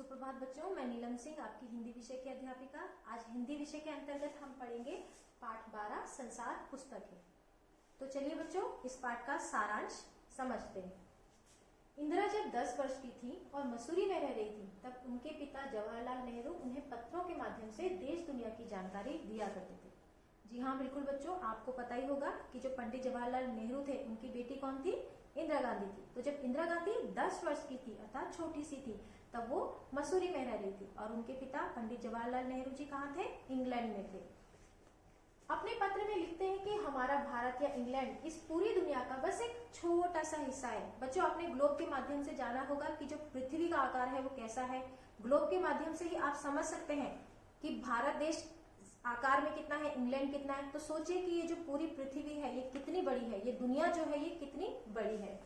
सुप्रभात बच्चों, मैं नीलम सिंह आपकी हिंदी विषय की अध्यापिका। आज हिंदी विषय के अंतर्गत हम पढ़ेंगे पाठ 12 संसार पुस्तक है। तो चलिए बच्चों, इस पाठ का सारांश समझते हैं। इंदिरा जब 10 वर्ष की थी और मसूरी में रह रही थी, तब उनके पिता जवाहरलाल नेहरू उन्हें पत्रों के माध्यम से देश दुनिया की जानकारी दिया करते थे। जी हाँ, बिल्कुल बच्चों, आपको पता ही होगा कि जो पंडित जवाहरलाल नेहरू थे, उनकी बेटी कौन थी? इंदिरा गांधी थी। तो जब इंदिरा गांधी 10 वर्ष की थी, अर्थात छोटी सी थी, तब वो मसूरी में रह रही थी और उनके पिता पंडित जवाहरलाल नेहरू जी कहाँ थे? इंग्लैंड में थे। अपने पत्र में लिखते हैं कि हमारा भारत या इंग्लैंड इस पूरी दुनिया का बस एक छोटा सा हिस्सा है। बच्चों, आपने ग्लोब के माध्यम से जाना होगा कि जो पृथ्वी का आकार है वो कैसा है। ग्लोब के माध्यम से ही आप समझ सकते हैं कि भारत देश आकार में कितना है, इंग्लैंड कितना है। तो सोचिए कि ये जो पूरी पृथ्वी है ये कितनी बड़ी है, ये दुनिया जो है ये कितनी बड़ी है।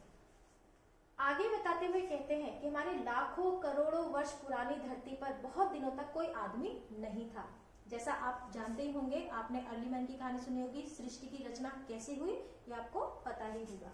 आगे बताते हुए कहते हैं कि हमारे लाखों करोड़ों वर्ष पुरानी धरती पर बहुत दिनों तक कोई आदमी नहीं था। जैसा आप जानते ही होंगे, आपने अर्ली मैन की कहानी सुनी होगी, सृष्टि की रचना कैसे हुई ये आपको पता ही होगा।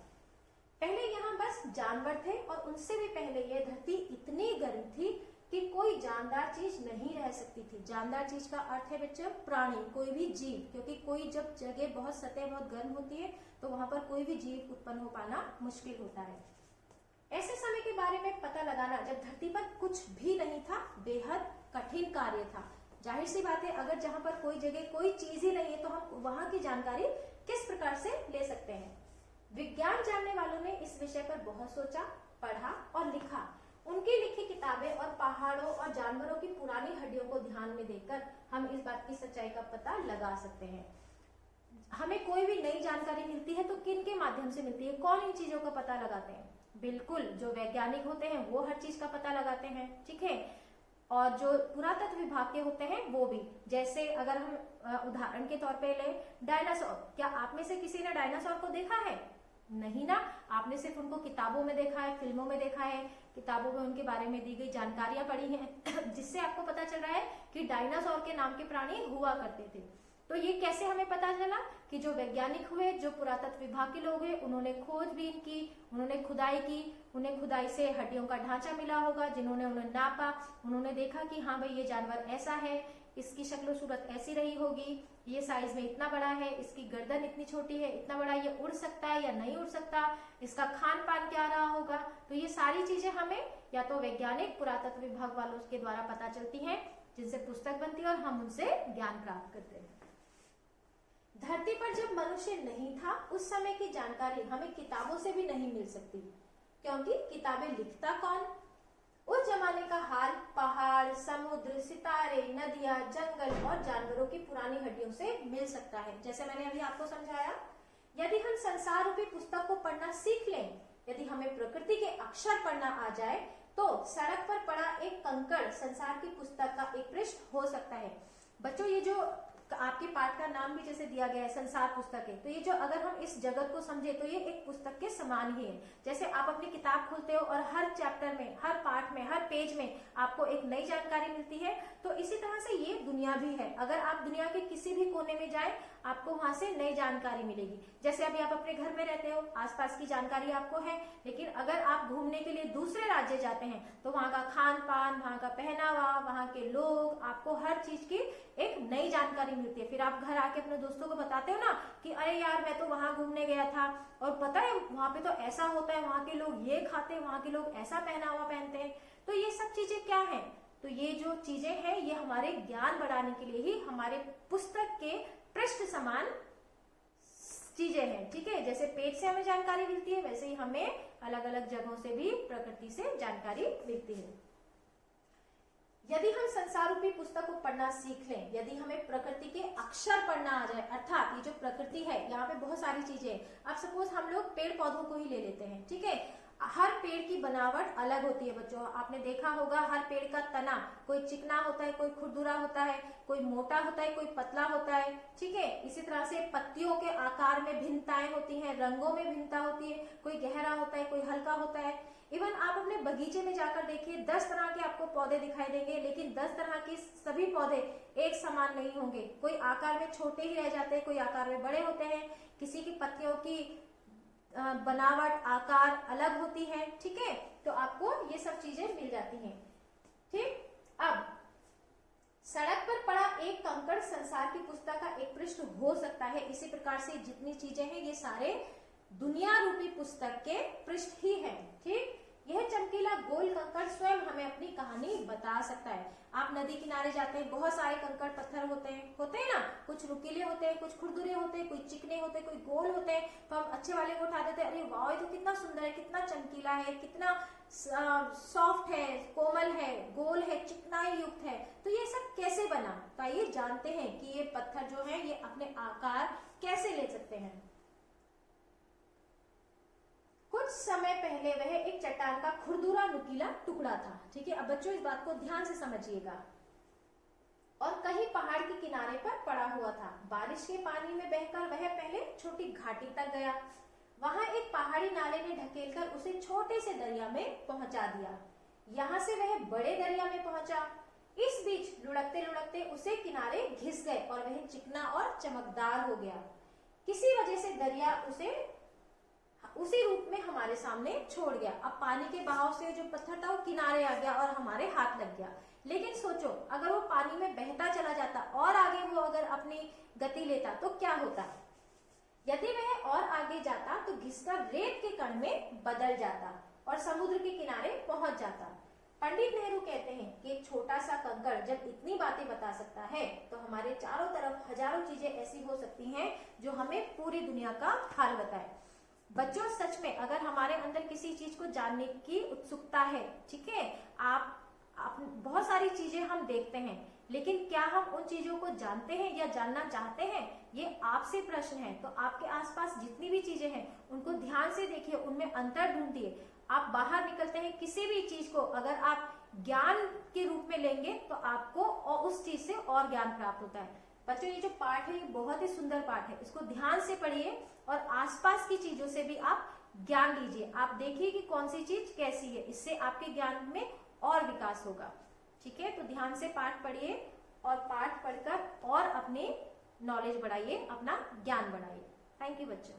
पहले यहाँ बस जानवर थे और उनसे भी पहले यह धरती इतनी गर्म थी कि कोई जानदार चीज नहीं रह सकती थी। जानदार चीज का अर्थ है बच्चों प्राणी, कोई भी जीव, क्योंकि कोई जब जगह बहुत सतह बहुत गर्म होती है तो वहां पर कोई भी जीव उत्पन्न हो पाना मुश्किल होता है। ऐसे समय के बारे में पता लगाना जब धरती पर कुछ भी नहीं था, बेहद कठिन कार्य था। जाहिर सी बात है, अगर जहां पर कोई जगह कोई चीज ही नहीं है तो हम वहां की जानकारी किस प्रकार से ले सकते हैं। विज्ञान जानने वालों ने इस विषय पर बहुत सोचा, पढ़ा और लिखा। उनकी लिखी किताबें और पहाड़ों और जानवरों की पुरानी हड्डियों को ध्यान में देखकर हम इस बात की सच्चाई का पता लगा सकते हैं। हमें कोई भी नई जानकारी मिलती है तो किन के माध्यम से मिलती है? कौन इन चीजों का पता लगाते हैं? बिल्कुल, जो वैज्ञानिक होते हैं वो हर चीज का पता लगाते हैं, ठीक है। और जो पुरातत्व विभाग के होते हैं वो भी। जैसे अगर हम उदाहरण के तौर पे ले डायनासोर, क्या आप में से किसी ने डायनासोर को देखा है? नहीं ना, आपने सिर्फ उनको किताबों में देखा है, फिल्मों में देखा है, किताबों में उनके बारे में दी गई जानकारियां पढ़ी हैं जिससे आपको पता चल रहा है कि डायनासोर के नाम के प्राणी हुआ करते थे। तो ये कैसे हमें पता चला? कि जो वैज्ञानिक हुए, जो पुरातत्व विभाग के लोग हैं, उन्होंने खोजबीन की, उन्होंने खुदाई की, उन्हें खुदाई से हड्डियों का ढांचा मिला होगा, जिन्होंने उन्हें नापा, उन्होंने देखा कि हाँ भाई ये जानवर ऐसा है, इसकी शक्ल सूरत ऐसी रही होगी, ये साइज में इतना बड़ा है, इसकी गर्दन इतनी छोटी है, इतना बड़ा, ये उड़ सकता है या नहीं उड़ सकता, इसका खान पान क्या रहा होगा। तो ये सारी चीजें हमें या तो वैज्ञानिक पुरातत्व विभाग वालों के द्वारा पता चलती हैं, जिनसे पुस्तक बनती है और हम उनसे ज्ञान प्राप्त करते हैं। धरती पर जब मनुष्य नहीं था, उस समय की जानकारी हमें किताबों से भी नहीं मिल सकती, क्योंकि किताबें लिखता कौन? उस जमाने का हाल पहाड़, समुद्र, सितारे, नदियां, जंगल और जानवरों की पुरानी हड्डियों से मिल सकता है। जैसे मैंने अभी आपको समझाया, यदि हम संसार रूपी पुस्तक को पढ़ना सीख लें, यदि हमें प्रकृति के अक्षर पढ़ना आ जाए, तो सड़क पर पड़ा एक कंकड़ संसार की पुस्तक का एक पृष्ठ हो सकता है। बच्चों, ये जो आपके पाठ का नाम भी जैसे दिया गया है संसार पुस्तक है, तो ये जो अगर हम इस जगत को समझे तो ये एक पुस्तक के समान ही है। जैसे आप अपनी किताब खोलते हो और हर चैप्टर में, हर पाठ में, हर पेज में आपको एक नई जानकारी मिलती है, तो इसी तरह से ये दुनिया भी है। अगर आप दुनिया के किसी भी कोने में जाए, आपको वहां से नई जानकारी मिलेगी। जैसे अभी आप अपने घर में रहते हो, आसपास की जानकारी आपको है, लेकिन अगर आप घूमने के लिए दूसरे राज्य जाते हैं तो वहां का खान पान, वहां का पहनावा, वहां के लोग, आपको हर चीज की एक नई जानकारी मिलती है। फिर आप घर आके अपने दोस्तों को बताते हो ना कि अरे यार मैं तो वहां घूमने गया था और पता है वहां पे तो ऐसा होता है, वहां के लोग ये खाते हैं, वहां के लोग ऐसा पहनावा पहनते हैं। तो ये सब चीजें क्या है? तो ये जो चीजें हैं ये हमारे ज्ञान बढ़ाने के लिए ही हमारे पुस्तक के पृष्ठ समान चीजें हैं, ठीक है। जैसे पेज से हमें जानकारी मिलती है, वैसे ही हमें अलग अलग जगहों से भी प्रकृति से जानकारी मिलती है। यदि हम संसार रूपी पुस्तक को पढ़ना सीख लें, यदि हमें प्रकृति के अक्षर पढ़ना आ जाए, अर्थात ये जो प्रकृति है यहाँ पे बहुत सारी चीजें हैं। अब सपोज हम लोग पेड़ पौधों को ही ले लेते हैं, ठीक है। हर पेड़ की बनावट अलग होती है बच्चों, आपने देखा होगा हर पेड़ का तना कोई चिकना होता है, कोई खुरदुरा होता है, कोई मोटा होता है, कोई पतला होता है, ठीक है। इसी तरह से पत्तियों के आकार में भिन्नताएं होती हैं, रंगों में भिन्नता होती है, कोई गहरा होता है, कोई हल्का होता है। इवन आप अपने बगीचे में जाकर देखिए, 10 तरह के आपको पौधे दिखाई देंगे, लेकिन 10 तरह के सभी पौधे एक समान नहीं होंगे। कोई आकार में छोटे ही रह जाते हैं, कोई आकार में बड़े होते हैं, किसी की पत्तियों की बनावट, आकार अलग होती है, ठीक है। तो आपको ये सब चीजें मिल जाती हैं। ठीक। अब सड़क पर पड़ा एक कंकड़ संसार की पुस्तक का एक पृष्ठ हो सकता है। इसी प्रकार से जितनी चीजें हैं ये सारे दुनिया रूपी पुस्तक के पृष्ठ ही हैं। ठीक। यह चमकीला गोल कंकड़ स्वयं हमें अपनी कहानी बता सकता है। आप नदी किनारे जाते हैं, बहुत सारे कंकड़ पत्थर होते हैं ना, कुछ नुकीले होते हैं, कुछ खुरदुरे होते हैं, कोई चिकने होते हैं, कोई गोल होते हैं। तो हम अच्छे वाले को उठा देते हैं, अरे वाह ये तो कितना सुंदर है, कितना चमकीला है, कितना सॉफ्ट है, कोमल है, गोल है, चिकनाई युक्त है। तो ये सब कैसे बना, तो आइए जानते हैं कि ये पत्थर जो है ये अपने आकार कैसे ले सकते हैं। कुछ समय पहले वह एक चट्टान का खुरदुरा नुकीला टुकड़ा था। ठीक है, अब बच्चों इस बात को ध्यान से समझिएगा। और कहीं पहाड़ के किनारे पर पड़ा हुआ था। बारिश के पानी में बहकर वह पहले छोटी घाटी तक गया। वहां एक पहाड़ी नाले ने ढकेलकर उसे छोटे से दरिया में पहुंचा दिया। यहाँ से वह बड़े दरिया में पहुंचा। इस बीच लुढ़कते लुढ़कते उसे किनारे घिस गए और वह चिकना और चमकदार हो गया। किसी वजह से दरिया उसे उसी रूप में हमारे सामने छोड़ गया। अब पानी के बहाव से जो पत्थर था वो किनारे आ गया और हमारे हाथ लग गया। लेकिन सोचो अगर वो पानी में बहता चला जाता और आगे वो अगर अपनी गति लेता तो क्या होता। यदि वह और आगे जाता तो घिसकर रेत के कण में बदल जाता और समुद्र के किनारे पहुंच जाता। पंडित नेहरू कहते हैं कि एक छोटा सा कंकड़ जब इतनी बातें बता सकता है तो हमारे चारों तरफ हजारों चीजें ऐसी हो सकती हैं जो हमें पूरी दुनिया का हाल बताए। बच्चों सच में अगर हमारे अंदर किसी चीज को जानने की उत्सुकता है, ठीक है, आप बहुत सारी चीजें हम देखते हैं, लेकिन क्या हम उन चीजों को जानते हैं या जानना चाहते हैं, ये आपसे प्रश्न है। तो आपके आसपास जितनी भी चीजें हैं उनको ध्यान से देखिए, उनमें अंतर ढूंढिए। आप बाहर निकलते हैं, किसी भी चीज को अगर आप ज्ञान के रूप में लेंगे तो आपको उस चीज से और ज्ञान प्राप्त होता है। बच्चों ये जो पाठ है ये बहुत ही सुंदर पाठ है, इसको ध्यान से पढ़िए और आसपास की चीजों से भी आप ज्ञान लीजिए। आप देखिए कि कौन सी चीज कैसी है, इससे आपके ज्ञान में और विकास होगा। ठीक है, तो ध्यान से पाठ पढ़िए और पाठ पढ़कर और अपनी नॉलेज बढ़ाइए, अपना ज्ञान बढ़ाइए। थैंक यू बच्चों।